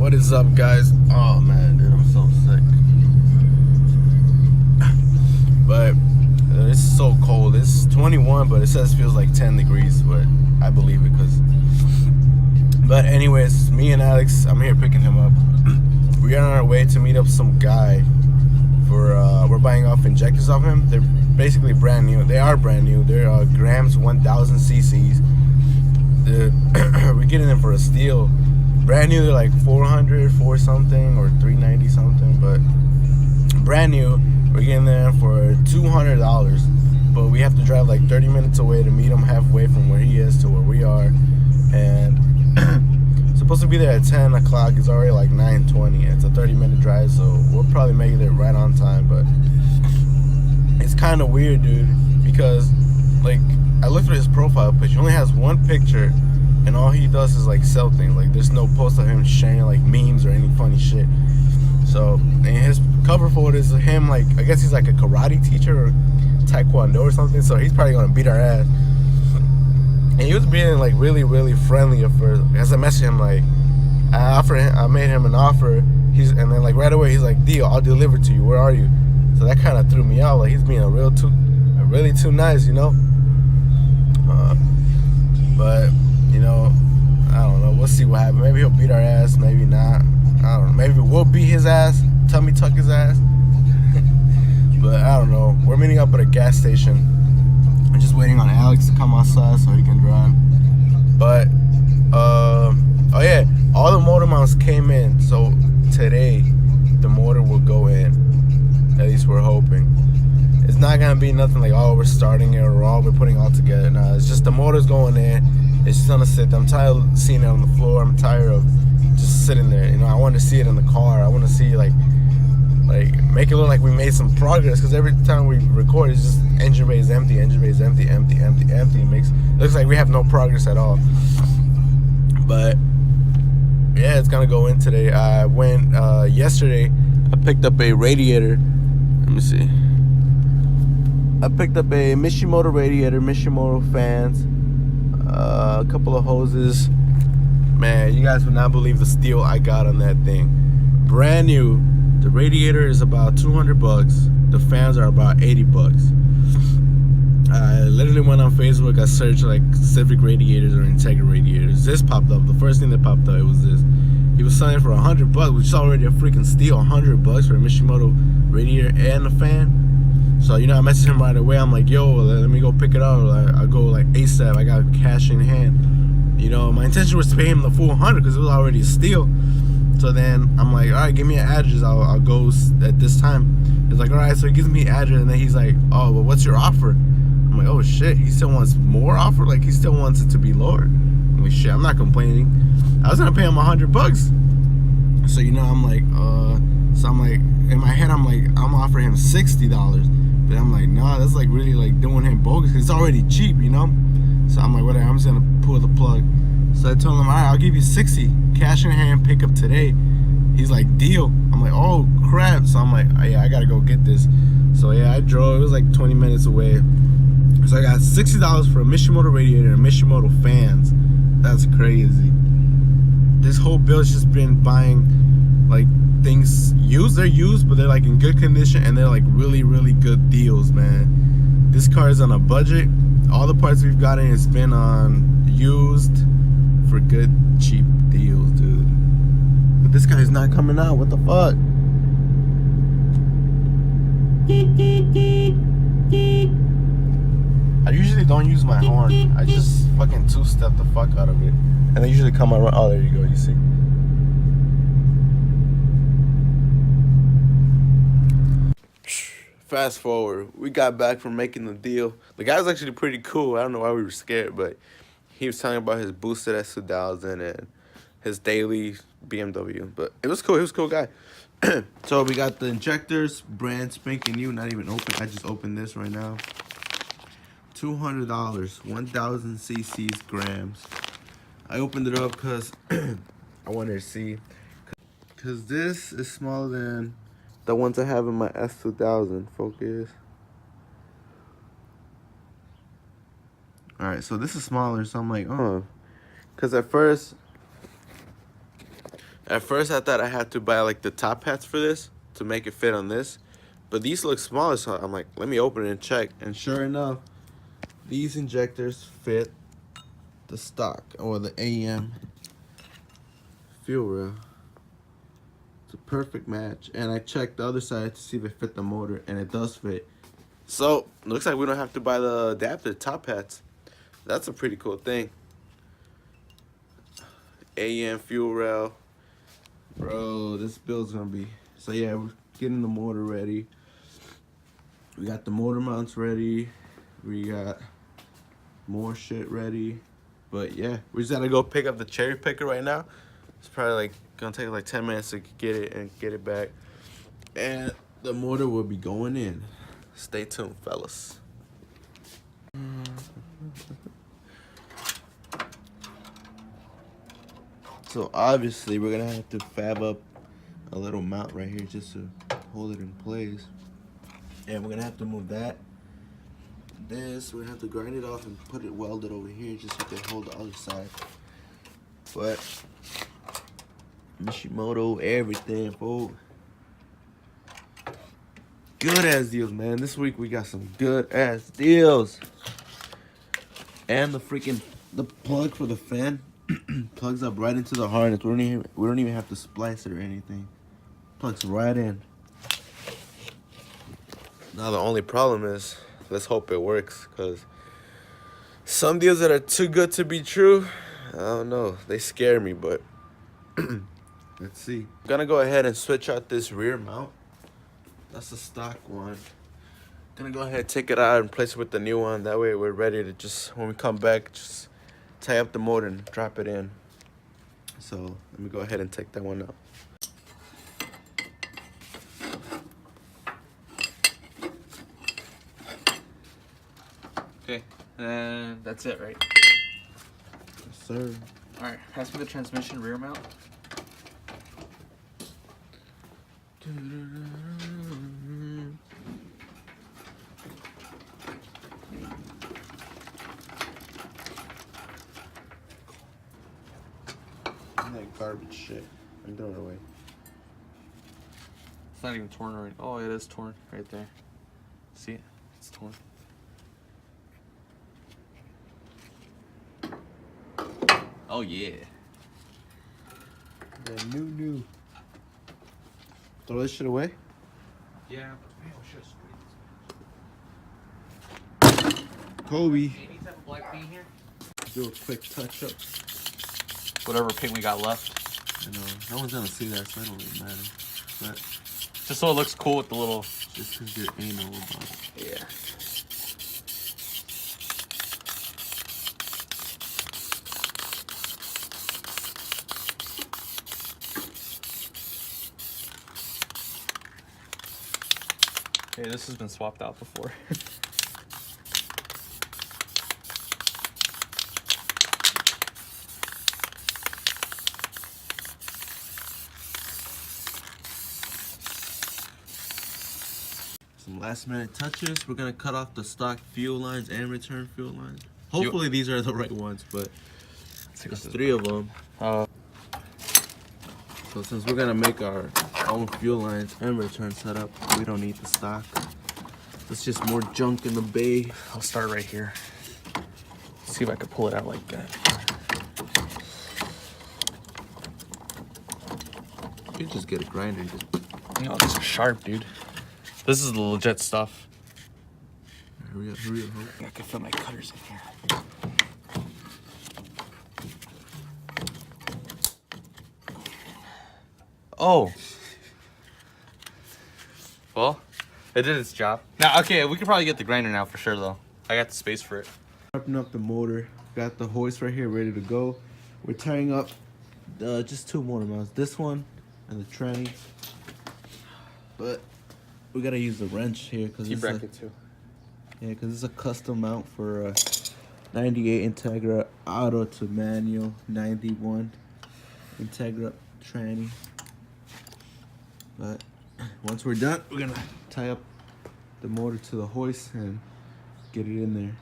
What is up, guys? Oh man, dude, I'm so sick. But it's so cold. It's 21, but it says it feels like 10 degrees. But I believe it, But anyways, me and Alex, I'm here picking him up. We are on our way to meet up some guy for we're buying off injectors off him. They're basically brand new. They are brand new. They're grams 1,000 cc's. We're getting them for a steal. Brand new, they're like 400 for something or 390 something, but brand new, we're getting them for $200. But we have to drive like 30 minutes away to meet him halfway from where he is to where we are. And supposed to be there at 10 o'clock. It's already like 9:20. It's a 30-minute drive, so we'll probably make it there right on time. But it's kind of weird, dude, because like I looked at his profile picture. He only has one picture, and all he does is like sell things. Like there's no post of him sharing like memes or any funny shit. So and his cover photo is him, like I guess he's like a karate teacher or taekwondo or something. So he's probably gonna beat our ass. And he was being like really friendly at first. As I messaged him, like I made him an offer. And then like right away he's like, "Deal, I'll deliver to you. Where are you?" So that kind of threw me out. Like he's being really too nice, you know. But you know, I don't know. We'll see what happens. Maybe he'll beat our ass. Maybe not. I don't know. Maybe we'll beat his ass. Tummy tuck his ass. But I don't know. We're meeting up at a gas station. I'm just waiting on Alex to come outside so he can drive. But oh yeah, all the motor mounts came in. So today the motor will go in. At least we're hoping. It's not gonna be nothing like, oh, we're starting it or we're putting it all together. No, it's just the motor's going in. It's just gonna sit there. I'm tired of seeing it on the floor. I'm tired of just sitting there. You know, I want to see it in the car. I want to see like make it look like we made some progress. Because every time we record, it's just engine bay is empty, engine bay is empty. It looks like we have no progress at all. But yeah, it's gonna go in today. I went yesterday. I picked up a radiator. Let me see. I picked up a Mishimoto radiator, Mishimoto fans, a couple of hoses. Man, you guys would not believe the steal I got on that thing. Brand new. The radiator is about $200. The fans are about $80. I literally went on Facebook. I searched like Civic radiators or Integra radiators. This popped up. The first thing that popped up, it was this. He was selling for $100, which is already a freaking steal. $100 for a Mishimoto radiator and a fan. So, you know, I messaged him right away. I'm like, yo, let me go pick it up. I'll go like ASAP. I got cash in hand. You know, my intention was to pay him the full $100 because it was already a steal. So then I'm like, all right, give me an address. I'll go at this time. He's like, all right. So he gives me an address, and then he's like, oh, well, what's your offer? I'm like, oh shit. He still wants more offer. Like he still wants it to be lower. I'm like, shit. I'm not complaining. I was gonna pay him $100. So you know, I'm like, so I'm like, in my head, I'm like, I'm offering him $60. But I'm like, nah, that's like really like doing him bogus because it's already cheap, you know? So I'm like, whatever, I'm just gonna pull the plug. So I told him, all right, I'll give you 60, cash in hand, pick up today. He's like, deal. I'm like, oh crap. So I'm like, oh, yeah, I gotta go get this. So yeah, I drove, it was like 20 minutes away. So I got $60 for a Mishimoto radiator and Mishimoto fans. That's crazy. This whole bill's just been buying like things used. They're used, but they're like in good condition and they're like really good deals, man. This car is on a budget. All the parts we've gotten has been on used for good cheap deals, dude. But this guy's not coming out. What the fuck? I usually don't use my horn. I just fucking two-step the fuck out of it, and they usually come around. Oh, there you go. You see. Fast forward, we got back from making the deal. The guy was actually pretty cool. I don't know why we were scared, but he was telling about his boosted S2000 and his daily BMW. But it was cool. He was a cool guy. So we got the injectors, brand spanking new, not even open. I just opened this right now. $200, 1,000 cc's grams. I opened it up because I wanted to see. Because this is smaller than the ones I have in my S2000. Focus. Alright, so this is smaller, so I'm like, oh. Because at first At first, I thought I had to buy like the top hats for this to make it fit on this, but these look smaller, so I'm like, let me open it and check. And sure enough, these injectors fit the stock or the AM fuel rail. It's a perfect match. And I checked the other side to see if it fit the motor, and it does fit. So looks like we don't have to buy the adapter top hats. That's a pretty cool thing. AM fuel rail. Bro, this build's gonna be... So yeah, we're getting the motor ready. We got the motor mounts ready. We got more shit ready. But yeah, we just gotta go pick up the cherry picker right now. It's probably like gonna take like 10 minutes to get it and get it back. And the motor will be going in. Stay tuned, fellas. So obviously we're gonna have to fab up a little mount right here just to hold it in place. And we're gonna have to move that. This, we're gonna have to grind it off and put it welded over here just so it can hold the other side. But Mishimoto, everything, folks. Good ass deals, man. This week we got some good ass deals. And the plug for the fan plugs up right into the harness. We don't even have to splice it or anything. Plugs right in. Now the only problem is, let's hope it works, because some deals that are too good to be true, I don't know, they scare me. But let's see. I'm gonna go ahead and switch out this rear mount. That's the stock one. Gonna go ahead, take it out and place it with the new one. That way we're ready to just, when we come back, just tie up the motor and drop it in. So let me go ahead and take that one out. Okay, and that's it, right? Yes, sir. All right, pass me the transmission rear mount. That garbage shit. I'm throwing it away. It's not even torn right. Oh, it is torn right there. See it? It's torn. Oh yeah. Yeah, new. Throw this shit away? Yeah. Kobe. Any type of black paint here? Do a quick touch up. Whatever paint we got left. I know. No one's gonna see that, so it don't really matter. But Just so it looks cool with the little... just because you're anal about it. Yeah. Okay, this has been swapped out before. Some last minute touches. We're gonna cut off the stock fuel lines and return fuel lines. Hopefully these are the right ones, but there's 3 of them. So since we're gonna make our own fuel lines and return setup, we don't need the stock. It's just more junk in the bay. I'll start right here. See if I can pull it out like that. You could just get a grinder and just... You know, these are sharp, dude. This is the legit stuff. Hurry up, I can fit my cutters in here. Oh. Well, it did its job. Now, okay, we could probably get the grinder now for sure, though. I got the space for it. Wrapping up the motor. Got the hoist right here ready to go. We're tying up just 2 motor mounts. This one and the tranny. But we gotta use the wrench here because it's T-bracket too. Yeah, because it's a custom mount for 98 Integra auto to manual 91 Integra tranny. But once we're done, we're gonna tie up the motor to the hoist and get it in there.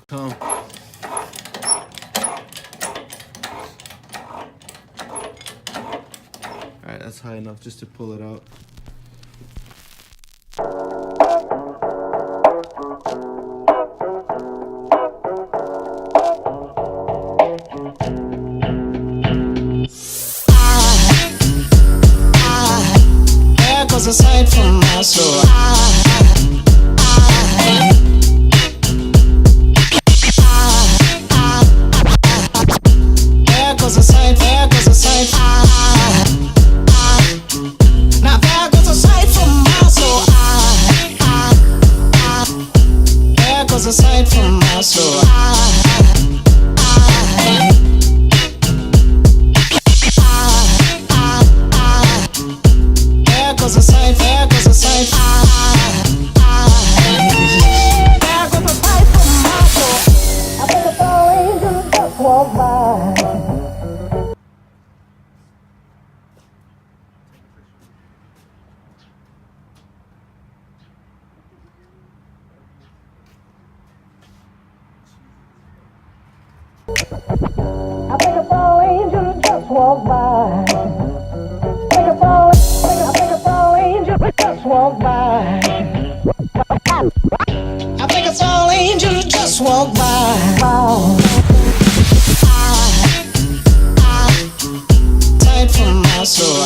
Come. Alright, that's high enough just to pull it out. There goes a sight from my soul. There goes a sight, there goes a sight. Now there goes a sight from my soul. There goes a sight from my soul. There goes a sight, there goes a sight. There goes a sight from my soul. I think it's all angels just walk by. I think it's all angels just walk by. I think it's all angels just walk by. I think it's all angels just walk by. Tight from my soul.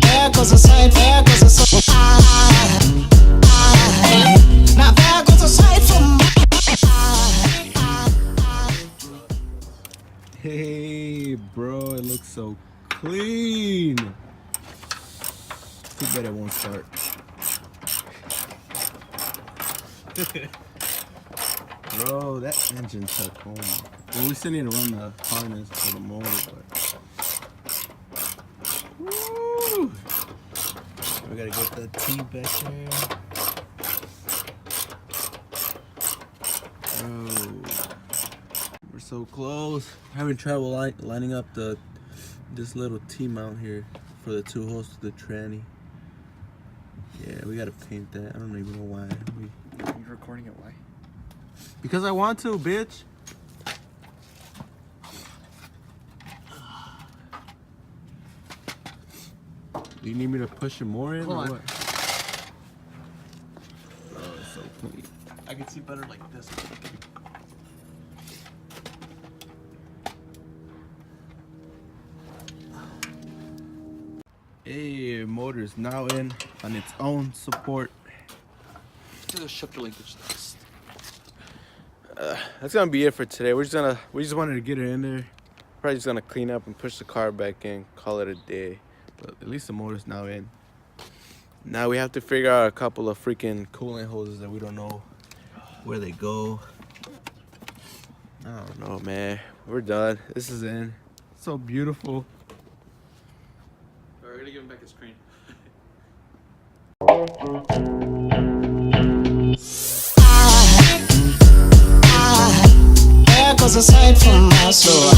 There goes a sight, there goes a sight. Now there goes a sight from my. Hey, bro, it looks so clean. Too bad it won't start. Bro, that engine took home. Well, we still need to run the harness for the motor, but. Woo! We gotta get the T back there. Oh, we're so close. Having trouble lining up this little T mount here for the two holes to the tranny. Yeah, we gotta paint that. I don't even know why. You're recording it, why? Because I want to, bitch. Do you need me to push it more in Hold or on. what? Oh, it's so clean. I can see better like this. Hey, motor is now in on its own support. Do the shifter linkage next. That's gonna be it for today. We just wanted to get it in there. Probably just gonna clean up and push the car back in, call it a day. But at least the motor's now in. Now we have to figure out a couple of freaking coolant hoses that we don't know where they go. I don't know, man. We're done. This is in. So beautiful. We're gonna give him back his screen. There goes a sight from my soul.